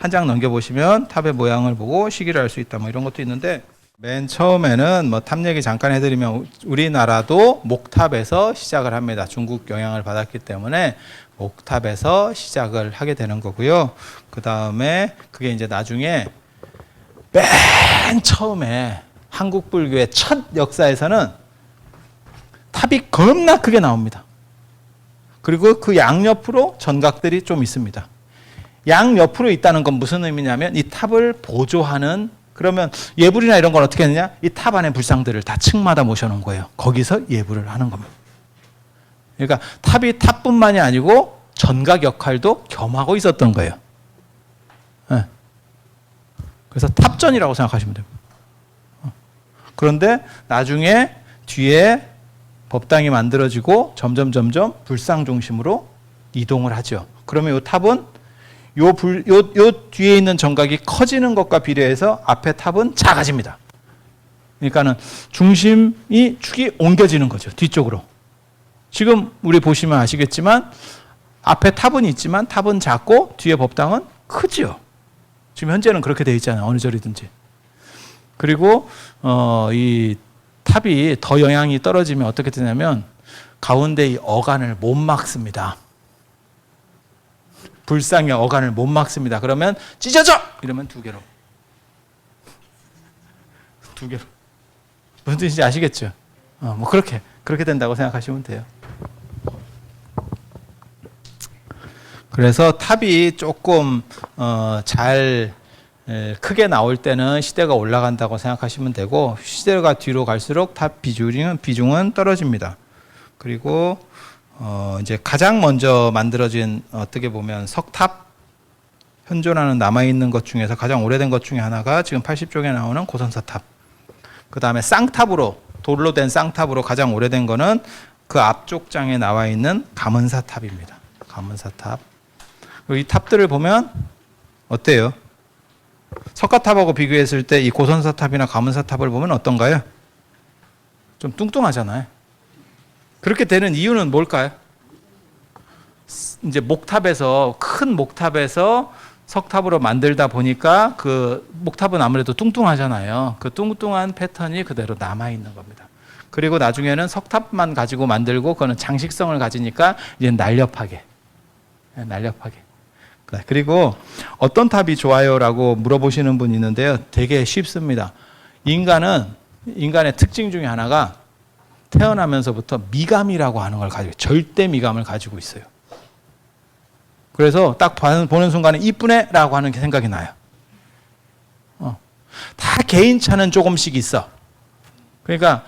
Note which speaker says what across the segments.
Speaker 1: 한 장 넘겨보시면 탑의 모양을 보고 시기를 알 수 있다. 뭐 이런 것도 있는데, 맨 처음에는 뭐 탑 얘기 잠깐 해드리면 우리나라도 목탑에서 시작을 합니다. 중국 영향을 받았기 때문에 목탑에서 시작을 하게 되는 거고요. 그 다음에 그게 이제 나중에 맨 처음에 한국 불교의 첫 역사에서는 탑이 겁나 크게 나옵니다. 그리고 그 양옆으로 전각들이 좀 있습니다. 양옆으로 있다는 건 무슨 의미냐면 이 탑을 보조하는, 그러면 예불이나 이런 건 어떻게 했느냐? 이 탑 안에 불상들을 다 층마다 모셔놓은 거예요. 거기서 예불을 하는 겁니다. 그러니까 탑이 탑뿐만이 아니고 전각 역할도 겸하고 있었던 거예요. 네. 그래서 탑전이라고 생각하시면 됩니다. 그런데 나중에 뒤에 법당이 만들어지고 점점 불상 중심으로 이동을 하죠. 그러면 이 탑은 요 뒤에 있는 정각이 커지는 것과 비례해서 앞에 탑은 작아집니다. 그러니까는 축이 옮겨지는 거죠. 뒤쪽으로. 지금 우리 보시면 아시겠지만 앞에 탑은 있지만 탑은 작고 뒤에 법당은 크죠. 지금 현재는 그렇게 돼 있잖아요. 어느 절이든지. 그리고 이 탑이 더 영향이 떨어지면 어떻게 되냐면 가운데 이 어간을 못 막습니다. 불상의 어간을 못 막습니다. 그러면 찢어져! 이러면 두 개로. 무슨 뜻인지 아시겠죠? 뭐 그렇게 된다고 생각하시면 돼요. 그래서 탑이 조금 잘 크게 나올 때는 시대가 올라간다고 생각하시면 되고, 시대가 뒤로 갈수록 탑 비중은 떨어집니다. 그리고 이제 가장 먼저 만들어진, 어떻게 보면 석탑, 현존하는 남아있는 것 중에서 가장 오래된 것 중에 하나가 지금 80쪽에 나오는 고선사탑. 그 다음에 쌍탑으로, 돌로 된 쌍탑으로 가장 오래된 거는 그 앞쪽 장에 나와 있는 가문사탑입니다. 가문사탑. 이 탑들을 보면 어때요? 석가탑하고 비교했을 때 이 고선사탑이나 가문사탑을 보면 어떤가요? 좀 뚱뚱하잖아요. 그렇게 되는 이유는 뭘까요? 이제 큰 목탑에서 석탑으로 만들다 보니까 그 목탑은 아무래도 뚱뚱하잖아요. 그 뚱뚱한 패턴이 그대로 남아있는 겁니다. 그리고 나중에는 석탑만 가지고 만들고 그거는 장식성을 가지니까 이제 날렵하게. 그리고 어떤 탑이 좋아요라고 물어보시는 분이 있는데요. 되게 쉽습니다. 인간의 특징 중에 하나가 태어나면서부터 미감이라고 하는 걸 가지고, 절대 미감을 가지고 있어요. 그래서 딱 보는 순간에 이쁘네 라고 하는 게 생각이 나요. 다 개인차는 조금씩 있어. 그러니까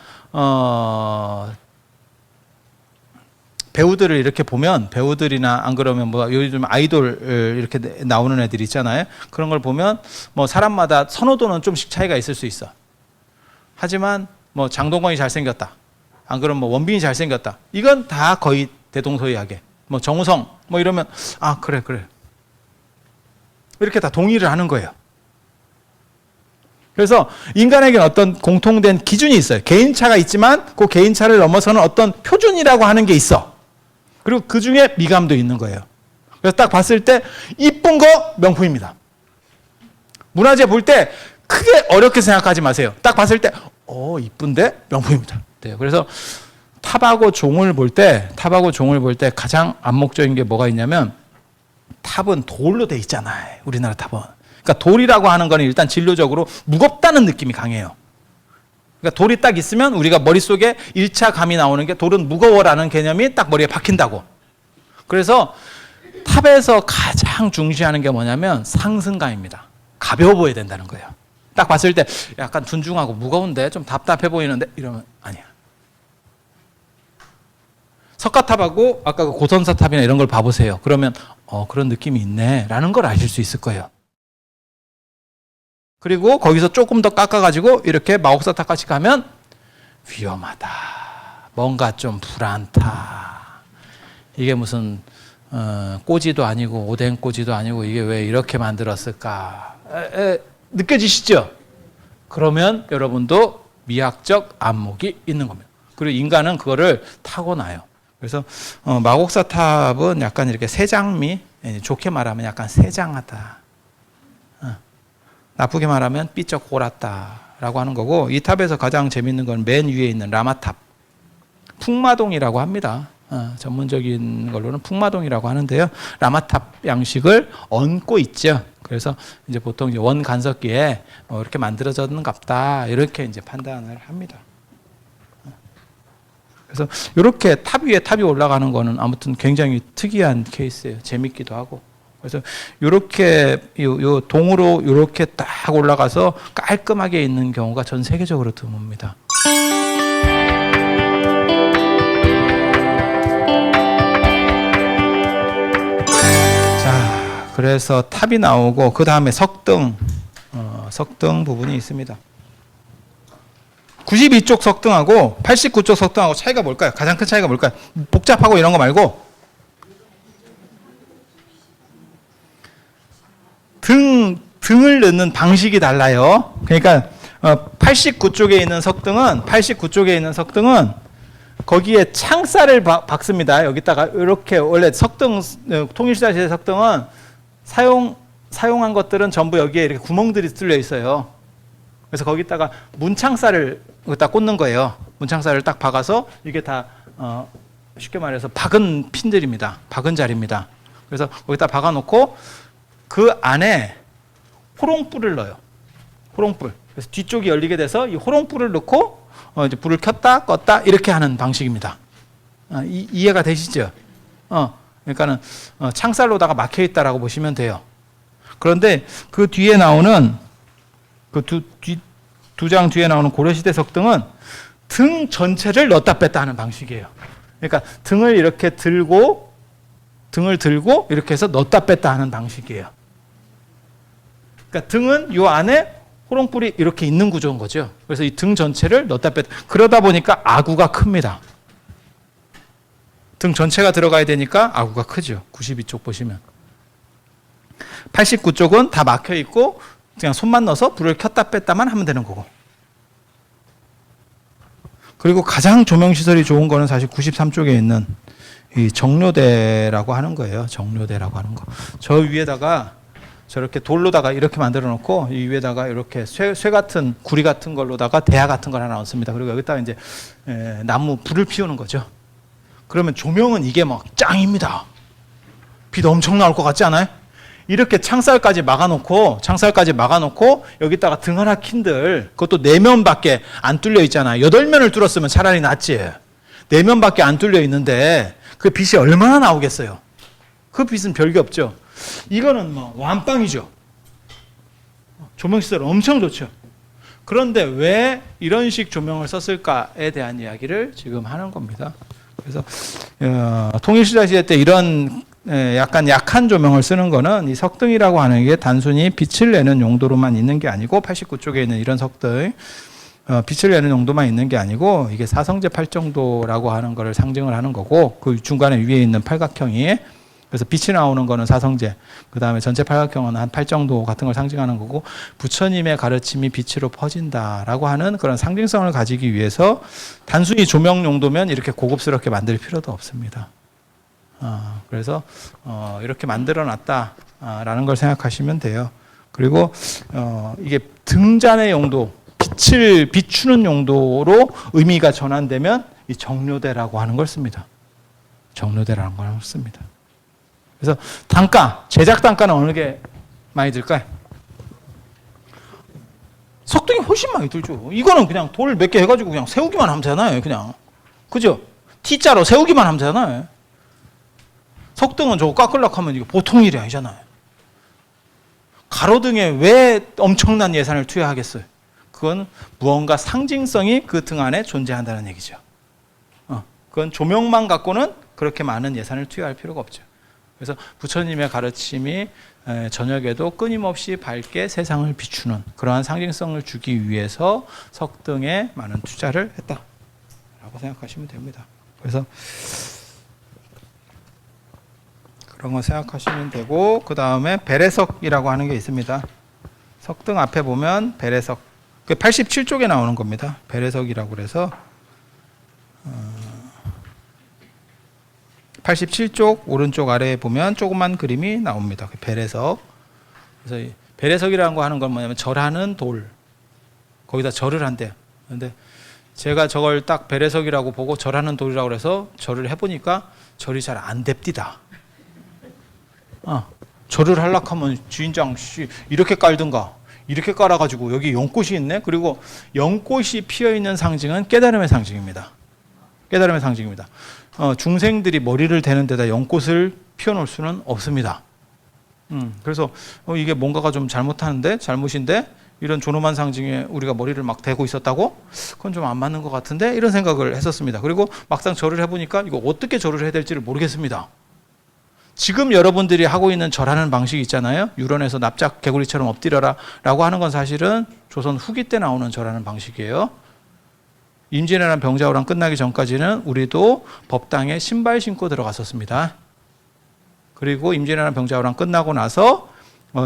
Speaker 1: 배우들을 이렇게 보면, 배우들이나 안 그러면 뭐 요즘 아이돌 이렇게 나오는 애들 있잖아요. 그런 걸 보면 뭐 사람마다 선호도는 좀씩 차이가 있을 수 있어. 하지만 뭐 장동건이 잘생겼다, 안 그러면 뭐 원빈이 잘생겼다, 이건 다 거의 대동소이하게, 뭐 정우성 뭐 이러면 그래 이렇게 다 동의를 하는 거예요. 그래서 인간에게는 어떤 공통된 기준이 있어요. 개인차가 있지만 그 개인차를 넘어서는 어떤 표준이라고 하는 게 있어. 그리고 그 중에 미감도 있는 거예요. 그래서 딱 봤을 때 이쁜 거 명품입니다. 문화재 볼 때 크게 어렵게 생각하지 마세요. 딱 봤을 때 이쁜데 명품입니다. 네, 그래서 탑하고 종을 볼 때 가장 안목적인 게 뭐가 있냐면, 탑은 돌로 돼 있잖아요. 우리나라 탑은. 그러니까 돌이라고 하는 거는 일단 진료적으로 무겁다는 느낌이 강해요. 그러니까 돌이 딱 있으면 우리가 머릿속에 1차 감이 나오는 게 돌은 무거워라는 개념이 딱 머리에 박힌다고. 그래서 탑에서 가장 중시하는 게 뭐냐면 상승감입니다. 가벼워 보여야 된다는 거예요. 딱 봤을 때 약간 둔중하고 무거운데 좀 답답해 보이는데 이러면 아니야. 석가탑하고 아까 그 고선사탑이나 이런 걸 봐보세요. 그러면 그런 느낌이 있네 라는 걸 아실 수 있을 거예요. 그리고 거기서 조금 더 깎아가지고 이렇게 마옥사탑 같이 가면 위험하다, 뭔가 좀 불안타, 이게 무슨 꼬지도 아니고 오뎅 꼬지도 아니고 이게 왜 이렇게 만들었을까 느껴지시죠? 그러면 여러분도 미학적 안목이 있는 겁니다. 그리고 인간은 그거를 타고나요. 그래서 마곡사탑은 약간 이렇게 세장미, 좋게 말하면 약간 세장하다. 나쁘게 말하면 삐쩍골았다라고 하는 거고, 이 탑에서 가장 재밌는 건 맨 위에 있는 라마탑. 풍마동이라고 합니다. 전문적인 걸로는 풍마동이라고 하는데요. 라마탑 양식을 얹고 있죠. 그래서 이제 보통 이제 원 간섭기에 이렇게 만들어졌는갑다 이렇게 이제 판단을 합니다. 그래서 이렇게 탑 위에 탑이 올라가는 거는 아무튼 굉장히 특이한 케이스예요. 재밌기도 하고. 그래서 이렇게 요 동으로 이렇게 딱 올라가서 깔끔하게 있는 경우가 전 세계적으로 드뭅니다. 자, 그래서 탑이 나오고 그 다음에 석등 부분이 있습니다. 92쪽 석등하고 89쪽 석등하고 차이가 뭘까요? 가장 큰 차이가 뭘까요? 복잡하고 이런 거 말고 등을 넣는 방식이 달라요. 그러니까 89쪽에 있는 석등은 거기에 창살을 박습니다. 여기다가 이렇게 원래 석등 통일시다시대 석등은 사용한 것들은 전부 여기에 이렇게 구멍들이 뚫려 있어요. 그래서 거기다가 문창살을 딱 꽂는 거예요. 문창살을 딱 박아서 이게 다 쉽게 말해서 박은 핀들입니다. 박은 자리입니다. 그래서 거기다 박아놓고 그 안에 호롱불을 넣어요. 호롱불. 그래서 뒤쪽이 열리게 돼서 이 호롱불을 넣고 이제 불을 켰다 껐다 이렇게 하는 방식입니다. 이해가 되시죠? 그러니까는 창살로다가 막혀 있다라고 보시면 돼요. 그런데 그 뒤에 나오는 그 두 장 뒤에 나오는 고려시대 석등은 등 전체를 넣었다 뺐다 하는 방식이에요. 그러니까 등을 들고 이렇게 해서 넣었다 뺐다 하는 방식이에요. 그러니까 등은 이 안에 호롱불이 이렇게 있는 구조인 거죠. 그래서 이 등 전체를 넣었다 뺐다. 그러다 보니까 아구가 큽니다. 등 전체가 들어가야 되니까 아구가 크죠. 92쪽 보시면. 89쪽은 다 막혀 있고 그냥 손만 넣어서 불을 켰다 뺐다만 하면 되는 거고. 그리고 가장 조명 시설이 좋은 거는 사실 93쪽에 있는 이 정료대라고 하는 거예요. 정료대라고 하는 거. 저 위에다가 저렇게 돌로다가 이렇게 만들어 놓고 이 위에다가 이렇게 쇠 같은 구리 같은 걸로다가 대야 같은 걸 하나 얹습니다. 그리고 여기다가 이제 나무 불을 피우는 거죠. 그러면 조명은 이게 막 짱입니다. 빛 엄청 나올 것 같지 않아요? 이렇게 창살까지 막아놓고 여기다가 등 하나 킨들 그것도 4면밖에 안 뚫려 있잖아요. 8면을 뚫었으면 차라리 낫지. 4면밖에 안 뚫려 있는데 그 빛이 얼마나 나오겠어요. 그 빛은 별게 없죠. 이거는 뭐 완빵이죠. 조명시설 엄청 좋죠. 그런데 왜 이런 식 조명을 썼을까에 대한 이야기를 지금 하는 겁니다. 그래서 통일시대 때 이런 약간 약한 조명을 쓰는 거는 이 석등이라고 하는 게 단순히 빛을 내는 용도로만 있는 게 아니고 89쪽에 있는 이런 석등 빛을 내는 용도만 있는 게 아니고 이게 사성제 8정도라고 하는 거를 상징을 하는 거고 그 중간에 위에 있는 팔각형이 그래서 빛이 나오는 거는 사성제 그 다음에 전체 팔각형은 한 8정도 같은 걸 상징하는 거고 부처님의 가르침이 빛으로 퍼진다라고 하는 그런 상징성을 가지기 위해서 단순히 조명 용도면 이렇게 고급스럽게 만들 필요도 없습니다. 그래서 이렇게 만들어 놨다라는 걸 생각하시면 돼요. 그리고 이게 등잔의 용도 빛을 비추는 용도로 의미가 전환되면 이 정료대라고 하는 걸 씁니다. 정료대라는 걸 씁니다. 그래서 단가, 제작 단가는 어느 게 많이 들까요? 석등이 훨씬 많이 들죠. 이거는 그냥 돌 몇 개 해가지고 그냥 세우기만 하면 되잖아요. 그냥. 그죠? T자로 세우기만 하면 되잖아요. 석등은 저거 깎으려고 하면 이거 보통 일이 아니잖아요. 가로등에 왜 엄청난 예산을 투여하겠어요? 그건 무언가 상징성이 그 등 안에 존재한다는 얘기죠. 그건 조명만 갖고는 그렇게 많은 예산을 투여할 필요가 없죠. 그래서 부처님의 가르침이 저녁에도 끊임없이 밝게 세상을 비추는 그러한 상징성을 주기 위해서 석등에 많은 투자를 했다라고 생각하시면 됩니다. 그래서 그런 거 생각하시면 되고 그 다음에 배례석이라고 하는 게 있습니다. 석등 앞에 보면 배례석 87쪽에 나오는 겁니다. 배례석이라고 그래서 87쪽 오른쪽 아래에 보면 조그만 그림이 나옵니다. 배례석. 그래서 배례석이라는 거 하는 건 뭐냐면 절하는 돌. 거기다 절을 한대요. 근데 제가 저걸 딱 배례석이라고 보고 절하는 돌이라고 해서 절을 해보니까 절이 잘 안 됩디다. 절을 하려고 하면 주인장 씨 이렇게 깔든가 이렇게 깔아가지고 여기 연꽃이 있네. 그리고 연꽃이 피어있는 상징은 깨달음의 상징입니다. 깨달음의 상징입니다. 중생들이 머리를 대는 데다 연꽃을 피워놓을 수는 없습니다. 그래서 이게 뭔가가 좀 잘못인데 이런 존엄한 상징에 우리가 머리를 막 대고 있었다고? 그건 좀 안 맞는 것 같은데? 이런 생각을 했었습니다. 그리고 막상 절을 해보니까 이거 어떻게 절을 해야 될지를 모르겠습니다. 지금 여러분들이 하고 있는 절하는 방식이 있잖아요. 유론에서 납작 개구리처럼 엎드려라 라고 하는 건 사실은 조선 후기 때 나오는 절하는 방식이에요. 임진왜란 병자호란 끝나기 전까지는 우리도 법당에 신발 신고 들어갔었습니다. 그리고 임진왜란 병자호란 끝나고 나서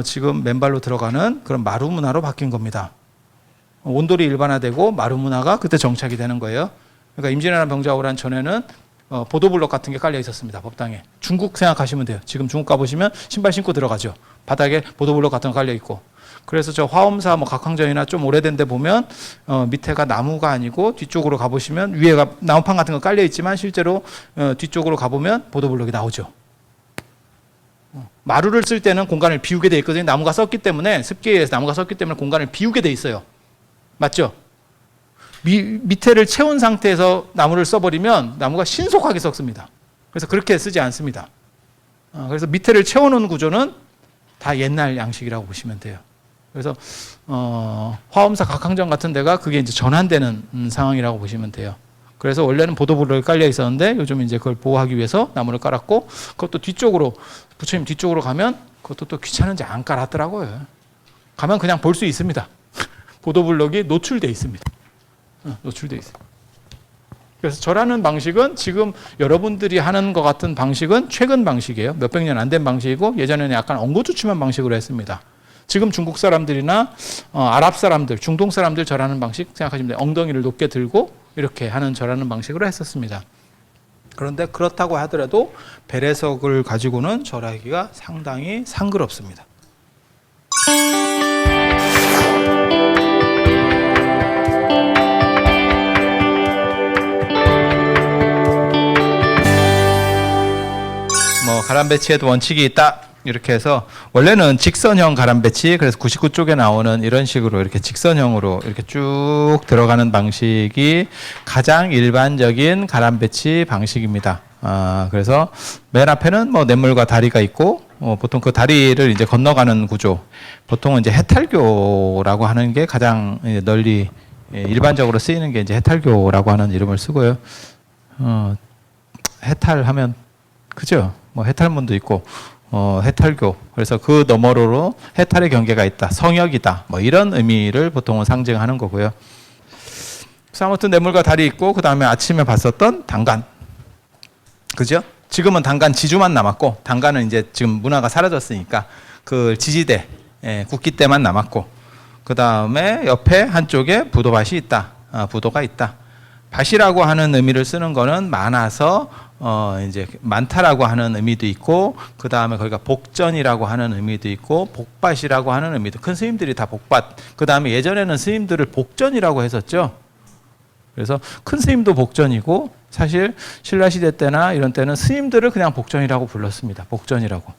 Speaker 1: 지금 맨발로 들어가는 그런 마루 문화로 바뀐 겁니다. 온돌이 일반화되고 마루 문화가 그때 정착이 되는 거예요. 그러니까 임진왜란 병자호란 전에는 보도블럭 같은 게 깔려 있었습니다. 법당에. 중국 생각하시면 돼요. 지금 중국 가보시면 신발 신고 들어가죠. 바닥에 보도블럭 같은 거 깔려 있고. 그래서 저 화엄사 각황전이나 좀 오래된 데 보면 밑에가 나무가 아니고 뒤쪽으로 가보시면 위에가 나무판 같은 거 깔려 있지만 실제로 뒤쪽으로 가보면 보도블럭이 나오죠. 마루를 쓸 때는 공간을 비우게 돼 있거든요. 나무가 썼기 때문에 습기에 의해서 나무가 썼기 때문에 공간을 비우게 돼 있어요. 맞죠? 밑에를 채운 상태에서 나무를 써버리면 나무가 신속하게 썩습니다. 그래서 그렇게 쓰지 않습니다. 그래서 밑에를 채워놓은 구조는 다 옛날 양식이라고 보시면 돼요. 그래서 화엄사 각항전 같은 데가 그게 이제 전환되는 상황이라고 보시면 돼요. 그래서 원래는 보도블럭이 깔려 있었는데 요즘 이제 그걸 보호하기 위해서 나무를 깔았고 그것도 뒤쪽으로 부처님 뒤쪽으로 가면 그것도 또 귀찮은지 안 깔았더라고요. 가면 그냥 볼 수 있습니다. 보도블럭이 노출돼 있습니다. 노출돼 있어요. 그래서 절하는 방식은 지금 여러분들이 하는 것 같은 방식은 최근 방식이에요. 몇백 년 안 된 방식이고 예전에는 약간 엉거주춤한 방식으로 했습니다. 지금 중국 사람들이나 아랍 사람들, 중동 사람들 절하는 방식 생각하시면 돼요. 엉덩이를 높게 들고 이렇게 하는 절하는 방식으로 했었습니다. 그런데 그렇다고 하더라도 배례석을 가지고는 절하기가 상당히 상그럽습니다. 가람 배치에도 원칙이 있다. 이렇게 해서 원래는 직선형 가람 배치, 그래서 99쪽에 나오는 이런 식으로 이렇게 직선형으로 이렇게 쭉 들어가는 방식이 가장 일반적인 가람 배치 방식입니다. 그래서 맨 앞에는 냇물과 다리가 있고 보통 그 다리를 이제 건너가는 구조. 보통은 이제 해탈교라고 하는 게 가장 널리 일반적으로 쓰이는 게 이제 해탈교라고 하는 이름을 쓰고요. 해탈하면 그죠? 해탈문도 있고 해탈교. 그래서 그 너머로 해탈의 경계가 있다. 성역이다. 이런 의미를 보통은 상징하는 거고요. 그래서 아무튼 냇물과 다리 있고 그 다음에 아침에 봤었던 단간. 그죠? 지금은 단간 지주만 남았고 단간은 이제 지금 문화가 사라졌으니까 그 지지대, 국기대만 남았고 그 다음에 옆에 한쪽에 부도밭이 있다. 부도가 있다. 밭이라고 하는 의미를 쓰는 거는 많아서 이제 많다라고 하는 의미도 있고 그 다음에 거기가 복전이라고 하는 의미도 있고 복밭이라고 하는 의미도 큰 스님들이 다 복밭 그 다음에 예전에는 스님들을 복전이라고 했었죠. 그래서 큰 스님도 복전이고 사실 신라시대 때나 이런 때는 스님들을 그냥 복전이라고 불렀습니다. 복전이라고.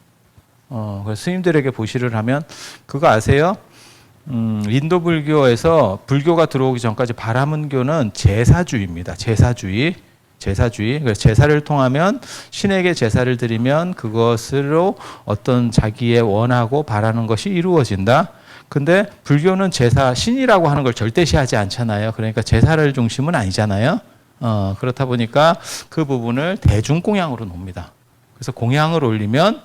Speaker 1: 그래서 스님들에게 보시를 하면 그거 아세요? 인도 불교에서 불교가 들어오기 전까지 바라문교는 제사주의입니다. 제사주의. 그래서 제사를 통하면 신에게 제사를 드리면 그것으로 어떤 자기의 원하고 바라는 것이 이루어진다. 근데 불교는 제사, 신이라고 하는 걸 절대시하지 않잖아요. 그러니까 제사를 중심은 아니잖아요. 그렇다 보니까 그 부분을 대중공양으로 놉니다. 그래서 공양을 올리면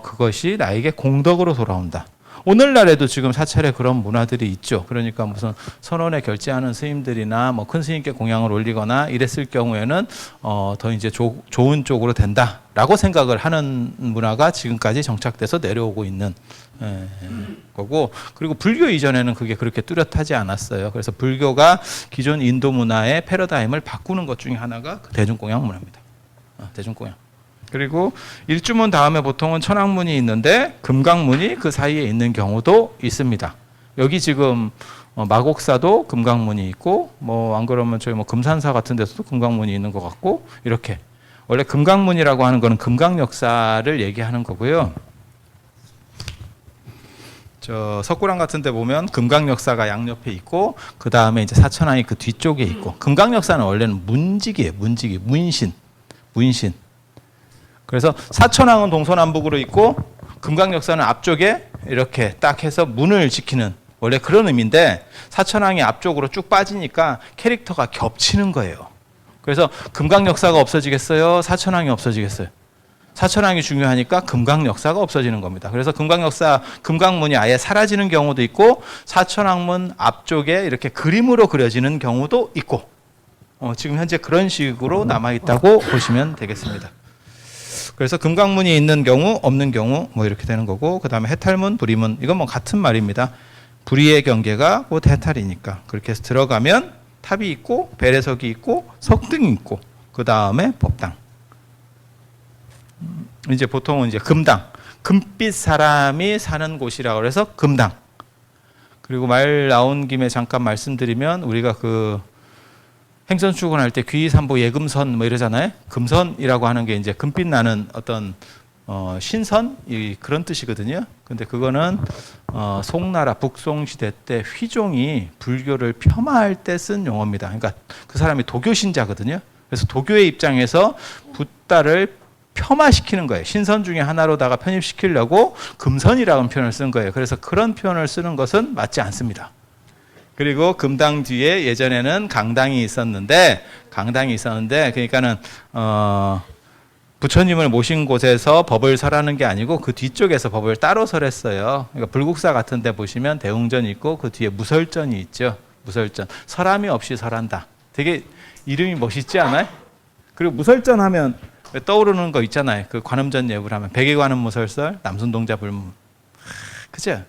Speaker 1: 그것이 나에게 공덕으로 돌아온다. 오늘날에도 지금 사찰에 그런 문화들이 있죠. 그러니까 무슨 선원에 결제하는 스님들이나 큰 스님께 공양을 올리거나 이랬을 경우에는 더 이제 좋은 쪽으로 된다라고 생각을 하는 문화가 지금까지 정착돼서 내려오고 있는 거고, 그리고 불교 이전에는 그게 그렇게 뚜렷하지 않았어요. 그래서 불교가 기존 인도 문화의 패러다임을 바꾸는 것 중에 하나가 그 대중공양 문화입니다. 대중공양. 그리고 일주문 다음에 보통은 천왕문이 있는데 금강문이 그 사이에 있는 경우도 있습니다. 여기 지금 마곡사도 금강문이 있고 뭐 안 그러면 저희 뭐 금산사 같은 데서도 금강문이 있는 것 같고 이렇게 원래 금강문이라고 하는 거는 금강 역사를 얘기하는 거고요. 저 석굴암 같은 데 보면 금강 역사가 양옆에 있고 그 다음에 이제 사천왕이 그 뒤쪽에 있고 금강 역사는 원래는 문직이에요. 문직이 문신. 그래서 사천왕은 동서남북으로 있고 금강 역사는 앞쪽에 이렇게 딱 해서 문을 지키는 원래 그런 의미인데 사천왕이 앞쪽으로 쭉 빠지니까 캐릭터가 겹치는 거예요. 그래서 금강 역사가 없어지겠어요? 사천왕이 없어지겠어요? 사천왕이 중요하니까 금강 역사가 없어지는 겁니다. 그래서 금강 역사, 금강문이 아예 사라지는 경우도 있고 사천왕문 앞쪽에 이렇게 그림으로 그려지는 경우도 있고 지금 현재 그런 식으로 남아있다고 보시면 되겠습니다. 그래서 금강문이 있는 경우, 없는 경우 뭐 이렇게 되는 거고 그 다음에 해탈문, 불이문 이건 뭐 같은 말입니다. 불이의 경계가 곧 해탈이니까 그렇게 해서 들어가면 탑이 있고 배례석이 있고 석등이 있고 그 다음에 법당. 이제 보통은 이제 금당, 금빛 사람이 사는 곳이라고 해서 금당. 그리고 말 나온 김에 잠깐 말씀드리면 우리가 그 행선 출근할 때 귀의삼보 예금선 뭐 이러잖아요. 금선이라고 하는 게 이제 금빛 나는 어떤 신선 그런 뜻이거든요. 근데 그거는 송나라 북송 시대 때 휘종이 불교를 폄하할 때 쓴 용어입니다. 그러니까 그 사람이 도교 신자거든요. 그래서 도교의 입장에서 붓다를 폄하시키는 거예요. 신선 중에 하나로다가 편입시키려고 금선이라는 표현을 쓴 거예요. 그래서 그런 표현을 쓰는 것은 맞지 않습니다. 그리고 금당 뒤에 예전에는 강당이 있었는데 그러니까는 부처님을 모신 곳에서 법을 설하는 게 아니고 그 뒤쪽에서 법을 따로 설했어요. 그러니까 불국사 같은 데 보시면 대웅전이 있고 그 뒤에 무설전이 있죠. 무설전. 설함이 없이 설한다. 되게 이름이 멋있지 않아요? 그리고 무설전 하면 떠오르는 거 있잖아요. 그 관음전 예불 하면 백의관음 무설설 남순동자 불문. 그죠?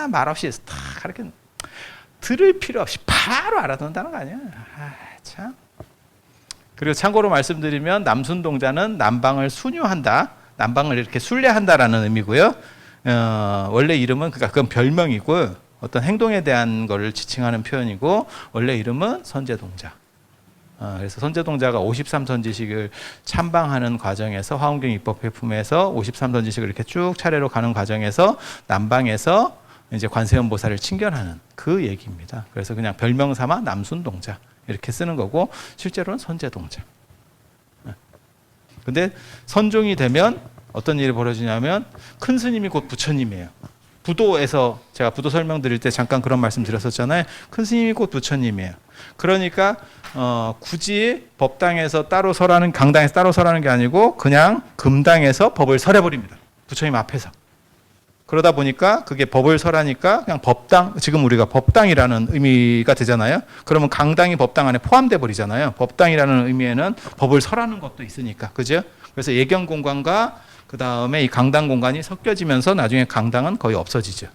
Speaker 1: 말없이 다 그렇게 들을 필요 없이 바로 알아듣는다는 거 아니야? 참. 그리고 참고로 말씀드리면 남순동자는 남방을 순유한다. 남방을 이렇게 순례한다라는 의미고요. 원래 이름은 그건 별명이고 어떤 행동에 대한 거를 지칭하는 표현이고 원래 이름은 선제동자. 그래서 선제동자가 53선지식을 참방하는 과정에서 화엄경 입법회품에서 53선지식을 이렇게 쭉 차례로 가는 과정에서 남방에서 이제 관세음 보살을 친견하는 그 얘기입니다. 그래서 그냥 별명 삼아 남순동자 이렇게 쓰는 거고 실제로는 선제동자. 근데 선종이 되면 어떤 일이 벌어지냐면 큰 스님이 곧 부처님이에요. 부도에서 제가 부도 설명드릴 때 잠깐 그런 말씀 드렸었잖아요. 큰 스님이 곧 부처님이에요. 그러니까 굳이 법당에서 따로 설하는 강당에서 따로 설하는 게 아니고 그냥 금당에서 법을 설해버립니다. 부처님 앞에서. 그러다 보니까 그게 법을 설하니까 그냥 법당, 지금 우리가 법당이라는 의미가 되잖아요. 그러면 강당이 법당 안에 포함돼 버리잖아요. 법당이라는 의미에는 법을 설하는 것도 있으니까. 그죠? 그래서 예경 공간과 그 다음에 이 강당 공간이 섞여지면서 나중에 강당은 거의 없어지죠.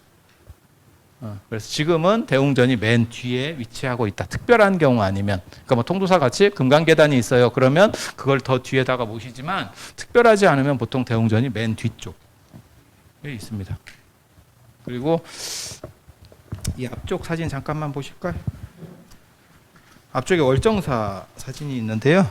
Speaker 1: 그래서 지금은 대웅전이 맨 뒤에 위치하고 있다. 특별한 경우 아니면, 그러니까 뭐 통도사 같이 금강계단이 있어요. 그러면 그걸 더 뒤에다가 모시지만 특별하지 않으면 보통 대웅전이 맨 뒤쪽에 있습니다. 그리고 이 앞쪽 사진 잠깐만 보실까요? 앞쪽에 월정사 사진이 있는데요.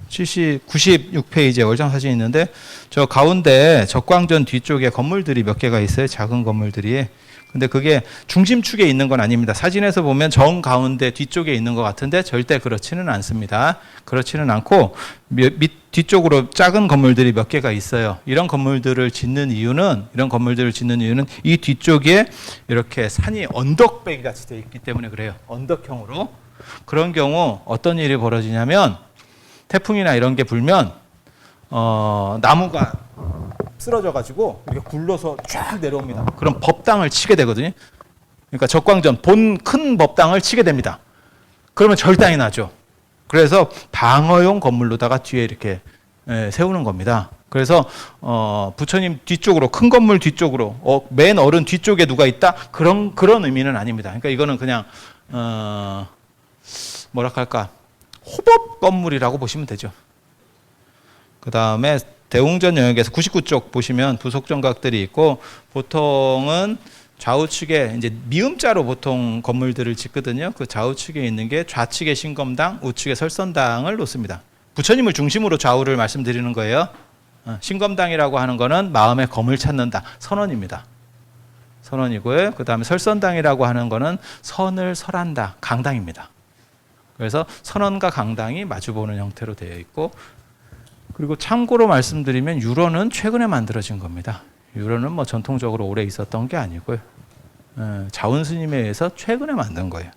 Speaker 1: 96페이지에 월정 사진이 있는데 저 가운데 적광전 뒤쪽에 건물들이 몇 개가 있어요. 작은 건물들이. 근데 그게 중심축에 있는 건 아닙니다. 사진에서 보면 정 가운데 뒤쪽에 있는 것 같은데 절대 그렇지는 않습니다. 그렇지는 않고 밑 뒤쪽으로 작은 건물들이 몇 개가 있어요. 이런 건물들을 짓는 이유는 이 뒤쪽에 이렇게 산이 언덕배기 같이 되어 있기 때문에 그래요. 언덕형으로. 그런 경우 어떤 일이 벌어지냐면 태풍이나 이런 게 불면 나무가 쓰러져 가지고 이렇게 굴러서 쫙 내려옵니다. 그럼 법당을 치게 되거든요. 그러니까 적광전 본 큰 법당을 치게 됩니다. 그러면 절당이 나죠. 그래서 방어용 건물로다가 뒤에 이렇게 세우는 겁니다. 그래서 부처님 뒤쪽으로 큰 건물 뒤쪽으로 맨 어른 뒤쪽에 누가 있다 그런 의미는 아닙니다. 그러니까 이거는 그냥 뭐랄까 호법 건물이라고 보시면 되죠. 그 다음에 대웅전 영역에서 99쪽 보시면 부속 정각들이 있고, 보통은 좌우측에 이제 미음자로 보통 건물들을 짓거든요. 그 좌우측에 있는 게 좌측에 신검당, 우측에 설선당을 놓습니다. 부처님을 중심으로 좌우를 말씀드리는 거예요. 신검당이라고 하는 거는 마음의 검을 찾는다, 선언입니다. 선언이고요. 그 다음에 설선당이라고 하는 거는 선을 설한다, 강당입니다. 그래서 선언과 강당이 마주보는 형태로 되어 있고, 그리고 참고로 말씀드리면 유로는 최근에 만들어진 겁니다. 유로는 뭐 전통적으로 오래 있었던 게 아니고요. 자운 스님에 의해서 최근에 만든 거예요.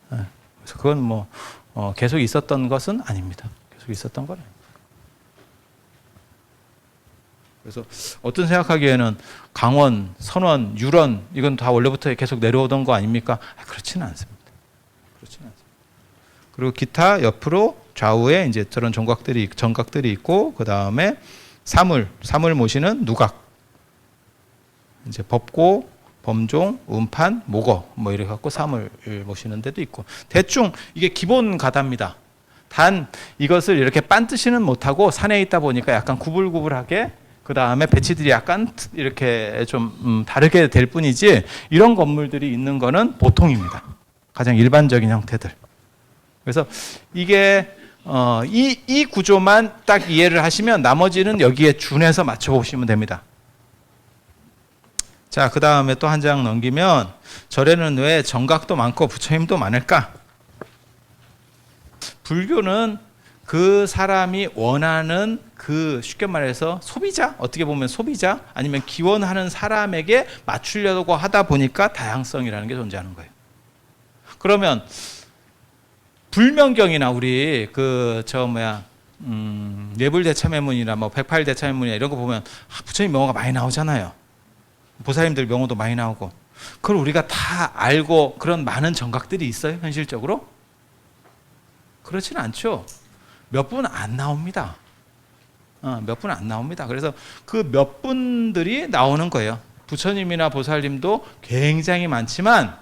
Speaker 1: 그래서 그건 뭐 계속 있었던 것은 아닙니다. 계속 있었던 건 아닙니다. 그래서 어떤 생각하기에는 강원, 선원, 유런 이건 다 원래부터 계속 내려오던 거 아닙니까? 그렇지는 않습니다. 그렇지는 않습니다. 그리고 기타 옆으로 좌우에 이제 저런 정각들이 있고, 그 다음에 사물 모시는 누각, 이제 법고, 범종, 운판, 목어 뭐 이렇게 갖고 사물을 모시는 데도 있고, 대충 이게 기본 가다입니다. 단 이것을 이렇게 빤듯이는 못하고 산에 있다 보니까 약간 구불구불하게, 그 다음에 배치들이 약간 이렇게 좀 다르게 될 뿐이지, 이런 건물들이 있는 거는 보통입니다. 가장 일반적인 형태들. 그래서 이게 이 구조만 딱 이해를 하시면 나머지는 여기에 준해서 맞춰보시면 됩니다. 자, 그 다음에 또 한 장 넘기면, 절에는 왜 정각도 많고 부처님도 많을까? 불교는 그 사람이 원하는 그, 쉽게 말해서 소비자, 어떻게 보면 소비자 아니면 기원하는 사람에게 맞추려고 하다 보니까 다양성이라는 게 존재하는 거예요. 그러면 불명경이나 우리 뇌불대참회문이나 뭐 108대참회문이나 이런 거 보면 부처님 명호가 많이 나오잖아요. 보살님들 명호도 많이 나오고. 그걸 우리가 다 알고 그런 많은 정각들이 있어요, 현실적으로? 그렇지는 않죠. 몇 분 안 나옵니다. 몇 분 안 나옵니다. 그래서 그 몇 분들이 나오는 거예요. 부처님이나 보살님도 굉장히 많지만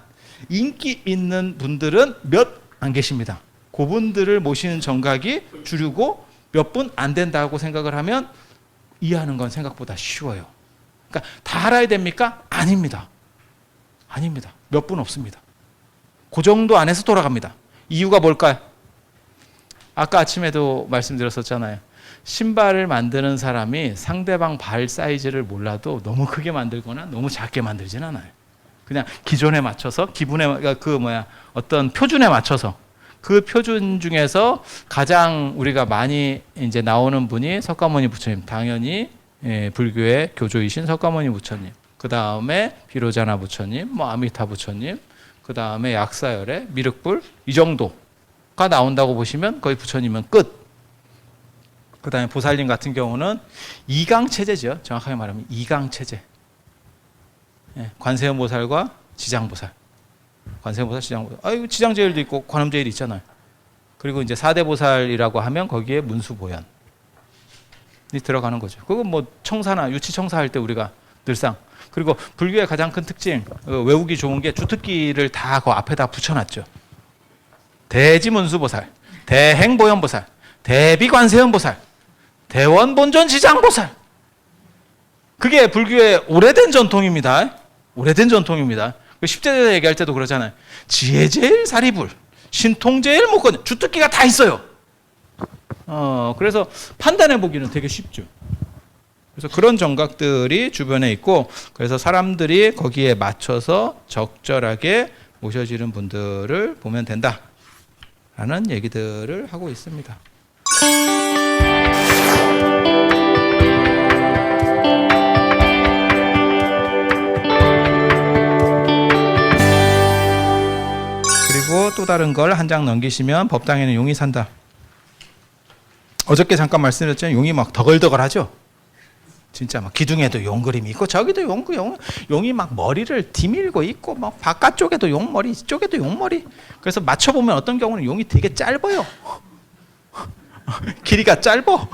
Speaker 1: 인기 있는 분들은 몇 안 계십니다. 그분들을 모시는 정각이 주류고 몇 분 안 된다고 생각을 하면 이해하는 건 생각보다 쉬워요. 그러니까 다 알아야 됩니까? 아닙니다. 아닙니다. 몇 분 없습니다. 그 정도 안에서 돌아갑니다. 이유가 뭘까요? 아까 아침에도 말씀드렸었잖아요. 신발을 만드는 사람이 상대방 발 사이즈를 몰라도 너무 크게 만들거나 너무 작게 만들진 않아요. 그냥 기존에 맞춰서 어떤 표준에 맞춰서, 그 표준 중에서 가장 우리가 많이 이제 나오는 분이 석가모니 부처님, 당연히 불교의 교조이신 석가모니 부처님, 그 다음에 비로자나 부처님, 뭐 아미타 부처님, 그 다음에 약사열의 미륵불, 이 정도가 나온다고 보시면 거의 부처님은 끝. 그 다음에 보살님 같은 경우는 이강체제죠. 정확하게 말하면 이강체제. 관세음보살과 지장보살. 관세음보살, 지장보살. 지장제일도 있고 관음제일이 있잖아요. 그리고 이제 4대보살이라고 하면 거기에 문수보현이 들어가는 거죠. 그건 뭐 청사나 유치청사할 때 우리가 늘상. 그리고 불교의 가장 큰 특징, 외우기 좋은 게 주특기를 다 그 앞에다 붙여놨죠. 대지문수보살, 대행보현보살, 대비관세음보살, 대원본존지장보살. 그게 불교의 오래된 전통입니다. 오래된 전통입니다. 10대대 얘기할 때도 그러잖아요. 지혜제일 사리불, 신통제일 목건, 주특기가 다 있어요. 그래서 판단해 보기는 되게 쉽죠. 그래서 그런 정각들이 주변에 있고, 그래서 사람들이 거기에 맞춰서 적절하게 모셔지는 분들을 보면 된다라는 얘기들을 하고 있습니다. 그리고 또 다른 걸 한 장 넘기시면, 법당에는 용이 산다. 어저께 잠깐 말씀드렸잖아요. 용이 막 더글더글하죠. 진짜 막 기둥에도 용 그림이 있고 저기도 용이 막 머리를 디밀고 있고, 막 바깥쪽에도 용머리, 이쪽에도 용머리. 그래서 맞춰보면 어떤 경우는 용이 되게 짧아요. 길이가 짧아.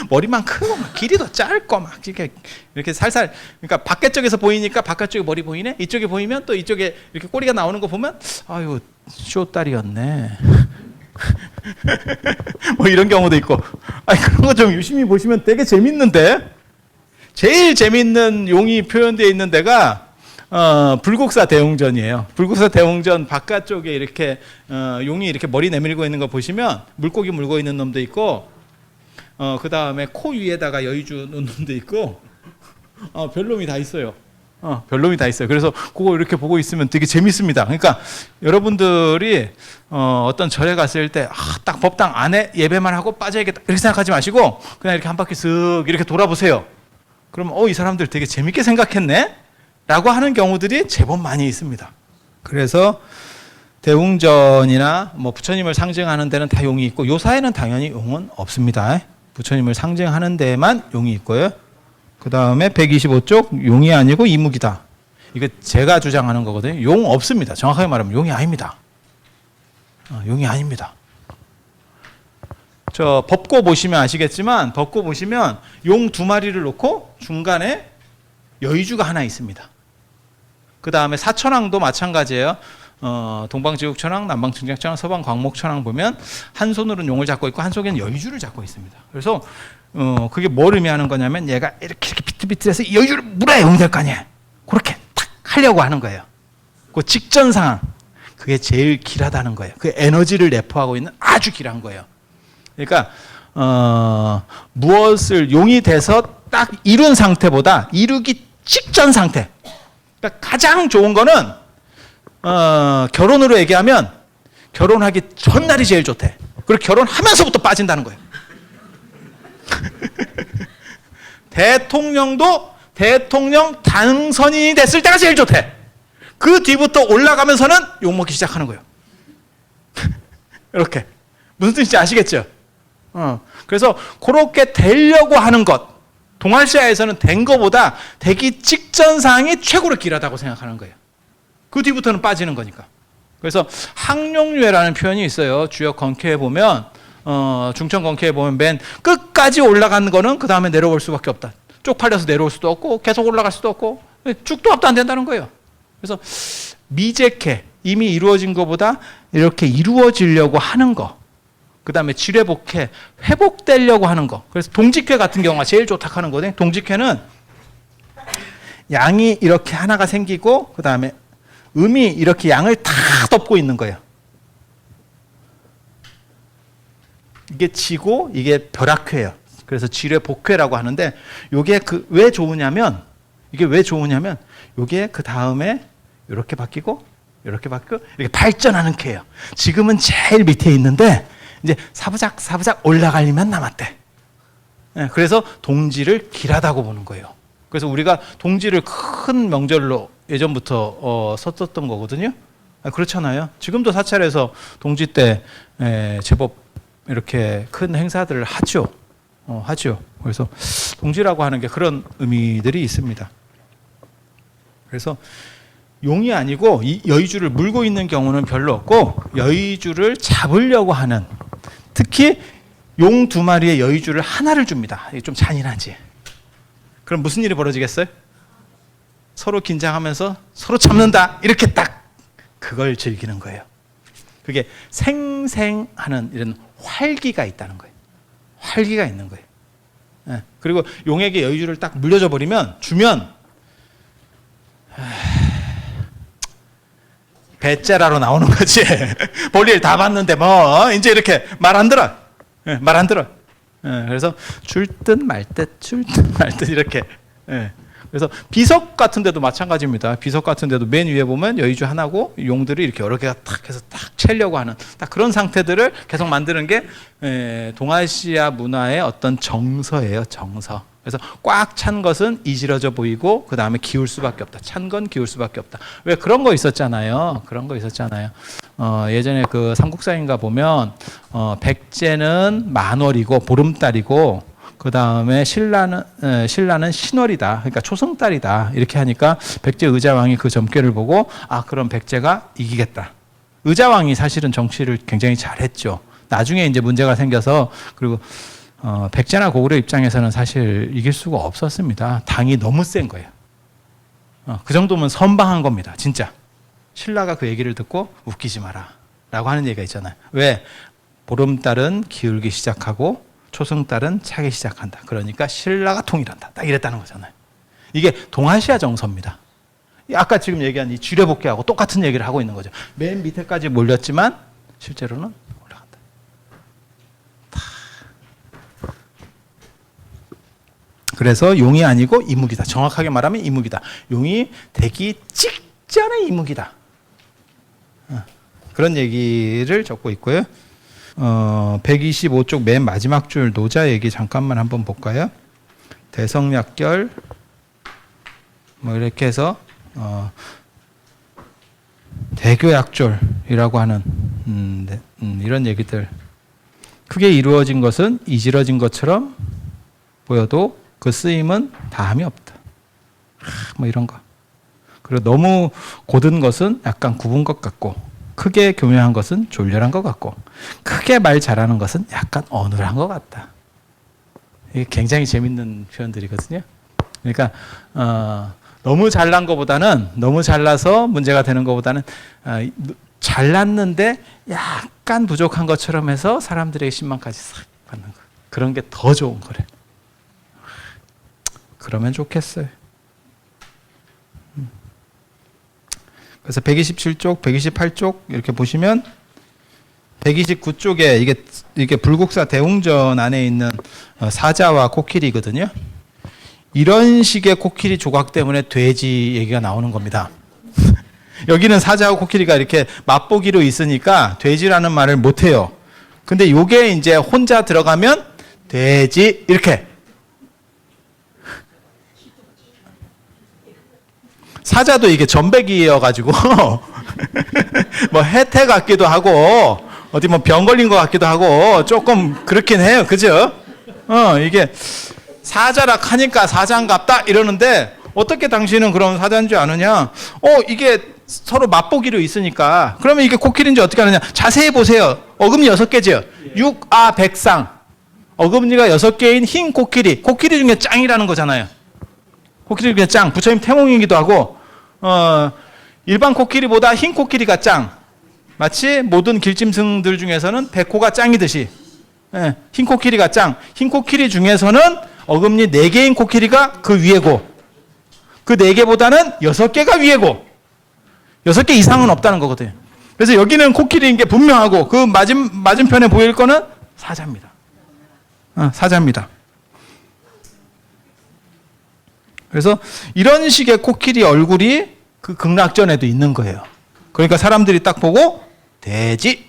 Speaker 1: 머리만 크고 막 길이도 짧고 막 이렇게 살살. 그러니까 바깥쪽에서 보이니까 바깥쪽에 머리 보이네. 이쪽에 보이면 또 이쪽에 이렇게 꼬리가 나오는 거 보면 아유 쇼다리였네. 뭐 이런 경우도 있고. 아니, 그런 거 좀 유심히 보시면 되게 재밌는데? 제일 재밌는 용이 표현되어 있는 데가 불국사 대웅전이에요. 불국사 대웅전 바깥쪽에 이렇게 용이 이렇게 머리 내밀고 있는 거 보시면 물고기 물고 있는 놈도 있고, 그 다음에 코 위에다가 여의주 놓는 놈도 있고, 별놈이 다 있어요. 별놈이 다 있어요. 그래서 그거 이렇게 보고 있으면 되게 재밌습니다. 그러니까 여러분들이 어떤 절에 갔을 때 딱 법당 안에 예배만 하고 빠져야겠다 이렇게 생각하지 마시고 그냥 이렇게 한 바퀴 쓱 이렇게 돌아보세요. 그러면 이 사람들 되게 재밌게 생각했네? 라고 하는 경우들이 제법 많이 있습니다. 그래서 대웅전이나 뭐 부처님을 상징하는 데는 다 용이 있고 요사에는 당연히 용은 없습니다. 부처님을 상징하는 데만 용이 있고요. 그 다음에 125쪽 용이 아니고 이묵이다. 이거 제가 주장하는 거거든요. 용 없습니다. 정확하게 말하면 용이 아닙니다. 용이 아닙니다. 저 법고 보시면 아시겠지만 법고 보시면 용 2마리를 놓고 중간에 여의주가 하나 있습니다. 그 다음에 사천왕도 마찬가지예요. 동방지국천왕, 남방증략천왕, 서방광목천왕 보면 한 손으로는 용을 잡고 있고 한 손에는 여의주를 잡고 있습니다. 그래서 그게 뭘 의미하는 거냐면 얘가 이렇게 비틀비틀해서 여의주를 물어야 용이 될 거 아니에요. 그렇게 탁 하려고 하는 거예요. 그 직전 상황, 그게 제일 길하다는 거예요. 그 에너지를 내포하고 있는 아주 길한 거예요. 그러니까 무엇을 용이 돼서 딱 이룬 상태보다 이루기 직전 상태, 그러니까 가장 좋은 거는 결혼으로 얘기하면 결혼하기 전날이 제일 좋대. 그리고 결혼하면서부터 빠진다는 거예요. 대통령도 대통령 당선인이 됐을 때가 제일 좋대. 그 뒤부터 올라가면서는 욕먹기 시작하는 거예요. 이렇게. 무슨 뜻인지 아시겠죠? 그래서 그렇게 되려고 하는 것, 동아시아에서는 된 거보다 되기 직전 상황이 최고로 길하다고 생각하는 거예요. 그 뒤부터는 빠지는 거니까. 그래서 항룡유회라는 표현이 있어요. 주역 건캐에 보면 중천 건캐에 보면 맨 끝까지 올라가는 거는 그 다음에 내려올 수밖에 없다. 쪽팔려서 내려올 수도 없고 계속 올라갈 수도 없고 죽도 합도 안 된다는 거예요. 그래서 미제캐, 이미 이루어진 것보다 이렇게 이루어지려고 하는 거, 그 다음에 지뢰복회, 회복되려고 하는 거. 그래서 동직회 같은 경우가 제일 좋다 하는 거거든요. 동직회는 양이 이렇게 하나가 생기고 그 다음에 음이 이렇게 양을 다 덮고 있는 거예요. 이게 지고 이게 벼락회예요. 그래서 지뢰복회라고 하는데 이게 왜 좋으냐면 이게 그 다음에 이렇게 바뀌고 이렇게 발전하는 쾌예요. 지금은 제일 밑에 있는데 이제 사부작 올라갈 일만 남았대. 그래서 동지를 길하다고 보는 거예요. 그래서 우리가 동지를 큰 명절로 예전부터 썼었던 거거든요. 그렇잖아요. 지금도 사찰에서 동지 때 제법 이렇게 큰 행사들을 하죠. 하죠. 그래서 동지라고 하는 게 그런 의미들이 있습니다. 그래서 용이 아니고 이 여의주를 물고 있는 경우는 별로 없고 여의주를 잡으려고 하는, 특히 용 2마리의 여의주를 하나를 줍니다. 이게 좀 잔인하지. 그럼 무슨 일이 벌어지겠어요? 서로 긴장하면서 서로 참는다. 이렇게 딱 그걸 즐기는 거예요. 그게 생생하는 이런 활기가 있다는 거예요. 활기가 있는 거예요. 그리고 용에게 여의주를 딱 물려줘 버리면 배째라로 나오는 거지. 볼일 다 봤는데 뭐 이제 이렇게 말 안 들어. 말 안 들어. 그래서 줄 듯 말 듯 이렇게. 그래서 비석 같은 데도 마찬가지입니다. 비석 같은 데도 맨 위에 보면 여의주 하나고 용들이 이렇게 여러 개가 탁 해서 딱 채려고 하는 딱 그런 상태들을 계속 만드는 게 동아시아 문화의 어떤 정서예요. 정서. 그래서 꽉 찬 것은 이지러져 보이고 그 다음에 기울 수밖에 없다. 찬 건 기울 수밖에 없다. 왜 그런 거 있었잖아요. 예전에 그 삼국사인가 보면 백제는 만월이고 보름달이고 그 다음에 신라는 신월이다. 그러니까 초승달이다. 이렇게 하니까 백제 의자왕이 그 점괘를 보고 그럼 백제가 이기겠다. 의자왕이 사실은 정치를 굉장히 잘했죠. 나중에 이제 문제가 생겨서 그리고 백제나 고구려 입장에서는 사실 이길 수가 없었습니다. 당이 너무 센 거예요. 그 정도면 선방한 겁니다. 진짜. 신라가 그 얘기를 듣고 웃기지 마라 라고 하는 얘기가 있잖아요. 왜? 보름달은 기울기 시작하고 초승달은 차기 시작한다. 그러니까 신라가 통일한다. 딱 이랬다는 거잖아요. 이게 동아시아 정서입니다. 아까 지금 얘기한 이 쥐레복귀하고 똑같은 얘기를 하고 있는 거죠. 맨 밑에까지 몰렸지만 실제로는 올라간다. 그래서 용이 아니고 이묵이다. 정확하게 말하면 이묵이다. 용이 되기 직전의 이묵이다. 그런 얘기를 적고 있고요. 125쪽 맨 마지막 줄 노자 얘기 잠깐만 한번 볼까요? 대성약결 뭐 이렇게 해서 대교약졸이라고 하는 이런 얘기들. 크게 이루어진 것은 이지러진 것처럼 보여도 그 쓰임은 다함이 없다. 뭐 이런 거. 그리고 너무 곧은 것은 약간 굽은 것 같고, 크게 교묘한 것은 졸렬한 것 같고, 크게 말 잘하는 것은 약간 어눌한 것 같다. 이게 굉장히 재밌는 표현들이거든요. 그러니까 너무 잘난 것보다는, 너무 잘나서 문제가 되는 것보다는 잘났는데 약간 부족한 것처럼 해서 사람들의 신망까지 싹 받는 거. 그런 게 더 좋은 거래. 그러면 좋겠어요. 그래서 127쪽, 128쪽 이렇게 보시면 129쪽에 이게 불국사 대웅전 안에 있는 사자와 코끼리거든요. 이런 식의 코끼리 조각 때문에 돼지 얘기가 나오는 겁니다. 여기는 사자와 코끼리가 이렇게 맛보기로 있으니까 돼지라는 말을 못 해요. 근데 요게 이제 혼자 들어가면 돼지 이렇게. 사자도 이게 전백이어가지고 뭐 혜태 같기도 하고 어디 뭐 병 걸린 것 같기도 하고 조금 그렇긴 해요. 그죠? 이게 사자라 하니까 사자인갑다 이러는데 어떻게 당신은 그럼 사자인 줄 아느냐? 이게 서로 맛보기로 있으니까. 그러면 이게 코끼리인지 어떻게 아느냐? 자세히 보세요. 어금니 6개죠. 육아백상. 어금니가 6개인 흰 코끼리. 코끼리 중에 짱이라는 거잖아요. 코끼리 중에 짱. 부처님 태몽이기도 하고 일반 코끼리보다 흰 코끼리가 짱. 마치 모든 길짐승들 중에서는 백호가 짱이듯이 흰 코끼리가 짱. 흰 코끼리 중에서는 어금니 4개인 코끼리가 그 위에고 그 4개보다는 6개가 위에고 6개 이상은 없다는 거거든요. 그래서 여기는 코끼리인 게 분명하고 그 맞은편에 보일 거는 사자입니다. 사자입니다. 그래서 이런 식의 코끼리 얼굴이 그 극락전에도 있는 거예요. 그러니까 사람들이 딱 보고 돼지.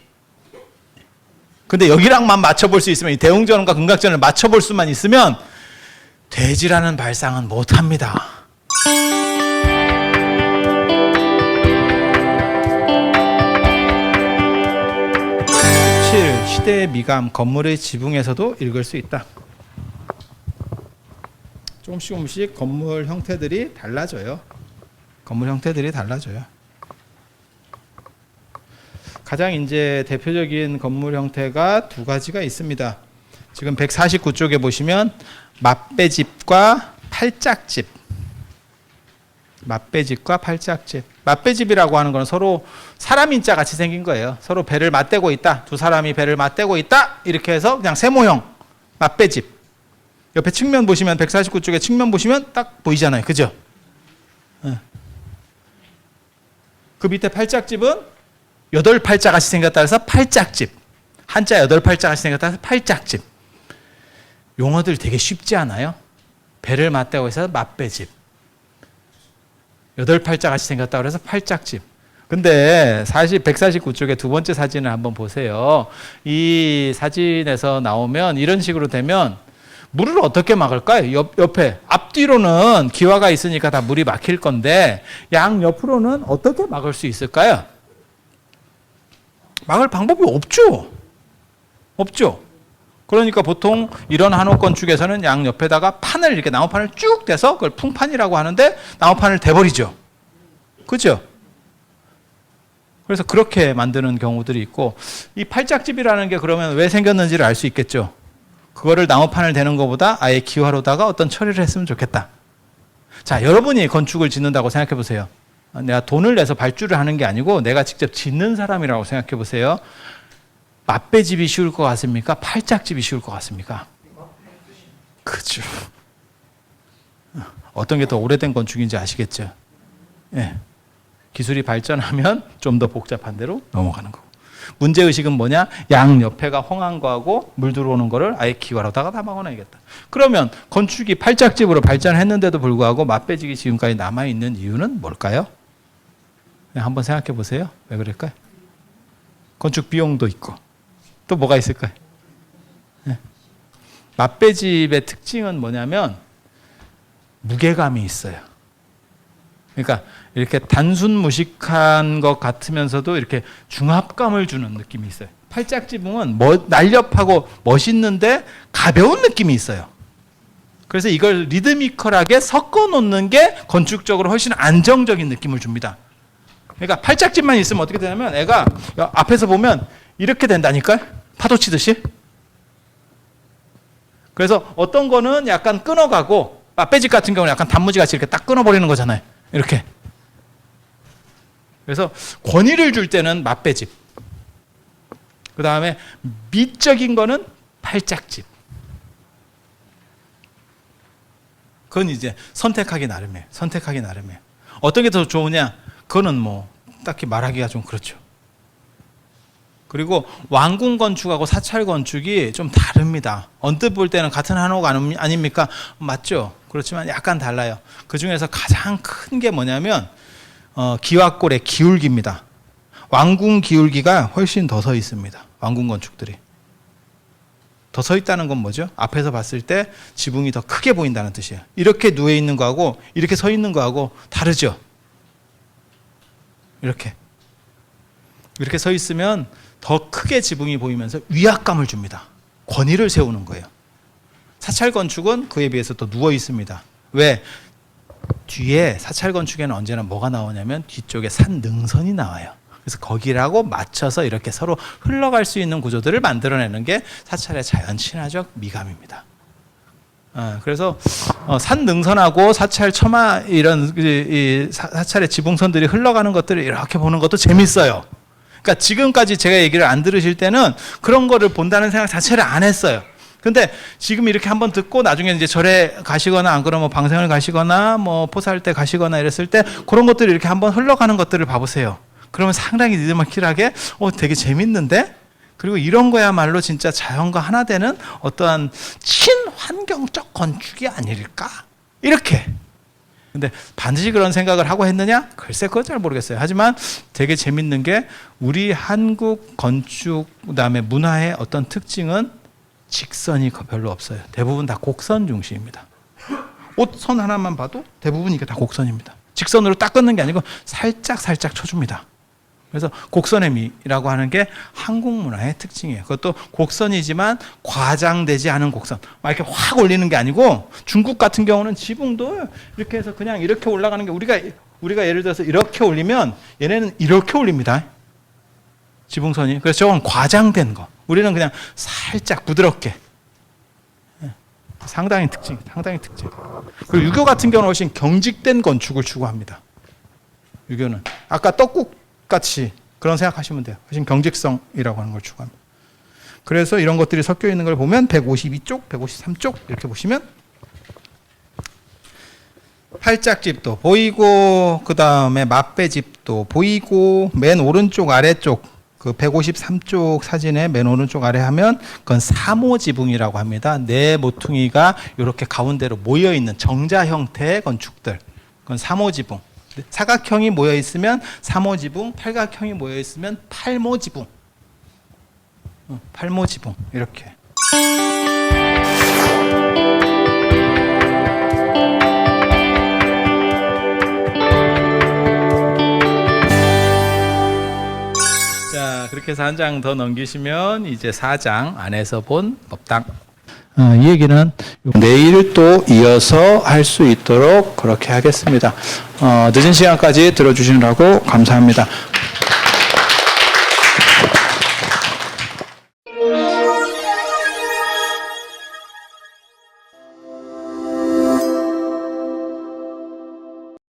Speaker 1: 근데 여기랑만 맞춰볼 수 있으면 이 대웅전과 극락전을 맞춰볼 수만 있으면 돼지라는 발상은 못합니다. 7. 시대의 미감, 건물의 지붕에서도 읽을 수 있다. 조금씩 건물 형태들이 달라져요. 건물 형태들이 달라져요. 가장 이제 대표적인 건물 형태가 2가지가 있습니다. 지금 149쪽에 보시면 맛배집과 팔짝집. 맛배집과 팔짝집. 맛배집이라고 하는 건 서로 사람 인자 같이 생긴 거예요. 서로 배를 맞대고 있다. 두 사람이 배를 맞대고 있다. 이렇게 해서 그냥 세모형 맛배집. 옆에 측면 보시면 149쪽에 측면 보시면 딱 보이잖아요. 그죠? 그 밑에 팔짝집은 8팔자 같이 생겼다 해서 팔짝집. 한자 8팔자 같이 생겼다 해서 팔짝집. 용어들 되게 쉽지 않아요? 배를 맞대고 해서 맛배집. 8팔자 같이 생겼다 그래서 팔짝집. 근데 사실 149쪽에 두 번째 사진을 한번 보세요. 이 사진에서 나오면 이런 식으로 되면 물을 어떻게 막을까요? 옆에 앞뒤로는 기와가 있으니까 다 물이 막힐 건데 양 옆으로는 어떻게 막을 수 있을까요? 막을 방법이 없죠. 그러니까 보통 이런 한옥 건축에서는 양 옆에다가 판을 이렇게 나무판을 쭉 대서 그걸 풍판이라고 하는데 나무판을 대버리죠. 그죠? 그래서 그렇게 만드는 경우들이 있고 이 팔짝집이라는 게 그러면 왜 생겼는지를 알 수 있겠죠. 그거를 나무판을 대는 것보다 아예 기와로다가 어떤 처리를 했으면 좋겠다. 자, 여러분이 건축을 짓는다고 생각해 보세요. 내가 돈을 내서 발주를 하는 게 아니고 내가 직접 짓는 사람이라고 생각해 보세요. 맛배집이 쉬울 것 같습니까? 팔짝집이 쉬울 것 같습니까? 그죠. 어떤 게 더 오래된 건축인지 아시겠죠? 예. 기술이 발전하면 좀 더 복잡한 데로 넘어가는 거고. 문제의식은 뭐냐? 양 옆에가 헝한 거하고 물 들어오는 거를 아예 기와로다가 다 막아놔야겠다. 그러면 건축이 팔짝집으로 발전했는데도 불구하고 맛배집이 지금까지 남아있는 이유는 뭘까요? 한번 생각해 보세요. 왜 그럴까요? 건축 비용도 있고 또 뭐가 있을까요? 네. 맛배집의 특징은 뭐냐면 무게감이 있어요. 그러니까 이렇게 단순 무식한 것 같으면서도 이렇게 중압감을 주는 느낌이 있어요. 팔짝지붕은 날렵하고 멋있는데 가벼운 느낌이 있어요. 그래서 이걸 리드미컬하게 섞어 놓는 게 건축적으로 훨씬 안정적인 느낌을 줍니다. 그러니까 팔짝집만 있으면 어떻게 되냐면 애가 앞에서 보면 이렇게 된다니까요. 파도 치듯이. 그래서 어떤 거는 약간 끊어가고 맛배집 같은 경우는 약간 단무지같이 이렇게 딱 끊어버리는 거잖아요. 이렇게. 그래서 권위를 줄 때는 맛배집. 그 다음에 미적인 거는 팔짝집. 그건 이제 선택하기 나름이에요. 선택하기 나름이에요. 어떤 게 더 좋으냐? 그거는 뭐 딱히 말하기가 좀 그렇죠. 그리고 왕궁 건축하고 사찰 건축이 좀 다릅니다. 언뜻 볼 때는 같은 한옥 아닙니까? 맞죠? 그렇지만 약간 달라요. 그 중에서 가장 큰 게 뭐냐면 기와골의 기울기입니다. 왕궁 기울기가 훨씬 더 서 있습니다. 왕궁 건축들이. 더 서 있다는 건 뭐죠? 앞에서 봤을 때 지붕이 더 크게 보인다는 뜻이에요. 이렇게 누워 있는 거하고 이렇게 서 있는 거하고 다르죠? 이렇게 서 있으면 더 크게 지붕이 보이면서 위압감을 줍니다. 권위를 세우는 거예요. 사찰 건축은 그에 비해서 더 누워 있습니다. 왜? 뒤에 사찰 건축에는 언제나 뭐가 나오냐면 뒤쪽에 산 능선이 나와요. 그래서 거기라고 맞춰서 이렇게 서로 흘러갈 수 있는 구조들을 만들어내는 게 사찰의 자연 친화적 미감입니다. 그래서 산 능선하고 사찰 처마 이런 사찰의 지붕선들이 흘러가는 것들을 이렇게 보는 것도 재밌어요. 그러니까 지금까지 제가 얘기를 안 들으실 때는 그런 거를 본다는 생각 자체를 안 했어요. 근데 지금 이렇게 한번 듣고 나중에 이제 절에 가시거나 안 그러면 방생을 가시거나 뭐 포사할 때 가시거나 이랬을 때 그런 것들이 이렇게 한번 흘러가는 것들을 봐보세요. 그러면 상당히 느드막힐하게 되게 재밌는데? 그리고 이런 거야말로 진짜 자연과 하나 되는 어떠한 친환경적 건축이 아닐까? 이렇게. 근데 반드시 그런 생각을 하고 했느냐? 글쎄 그건 잘 모르겠어요. 하지만 되게 재밌는 게 우리 한국 건축 그다음에 문화의 어떤 특징은 직선이 별로 없어요. 대부분 다 곡선 중심입니다. 옷 선 하나만 봐도 대부분 이게 다 곡선입니다. 직선으로 딱 끊는 게 아니고 살짝 쳐줍니다. 그래서 곡선의 미라고 하는 게 한국 문화의 특징이에요. 그것도 곡선이지만 과장되지 않은 곡선. 막 이렇게 확 올리는 게 아니고 중국 같은 경우는 지붕도 이렇게 해서 그냥 이렇게 올라가는 게 우리가 예를 들어서 이렇게 올리면 얘네는 이렇게 올립니다. 지붕선이. 그래서 저건 과장된 거. 우리는 그냥 살짝 부드럽게. 상당히 특징. 그리고 유교 같은 경우는 훨씬 경직된 건축을 추구합니다. 유교는. 아까 떡국 같이 그런 생각하시면 돼요. 훨씬 경직성이라고 하는 걸 추구합니다. 그래서 이런 것들이 섞여 있는 걸 보면 152쪽, 153쪽 이렇게 보시면 팔짝집도 보이고 그 다음에 맛배집도 보이고 맨 오른쪽 아래쪽 그 153쪽 사진의 맨 오른쪽 아래 하면 그건 사모지붕이라고 합니다. 네 모퉁이가 이렇게 가운데로 모여 있는 정자 형태의 건축들. 그건 사모지붕. 사각형이 모여 있으면 사모지붕, 팔각형이 모여 있으면 팔모지붕. 팔모지붕 이렇게. 자, 그렇게 해서 한 장 더 넘기시면 이제 4장 안에서 본 법당. 이 얘기는 내일 또 이어서 할 수 있도록 그렇게 하겠습니다. 늦은 시간까지 들어주시느라고 감사합니다.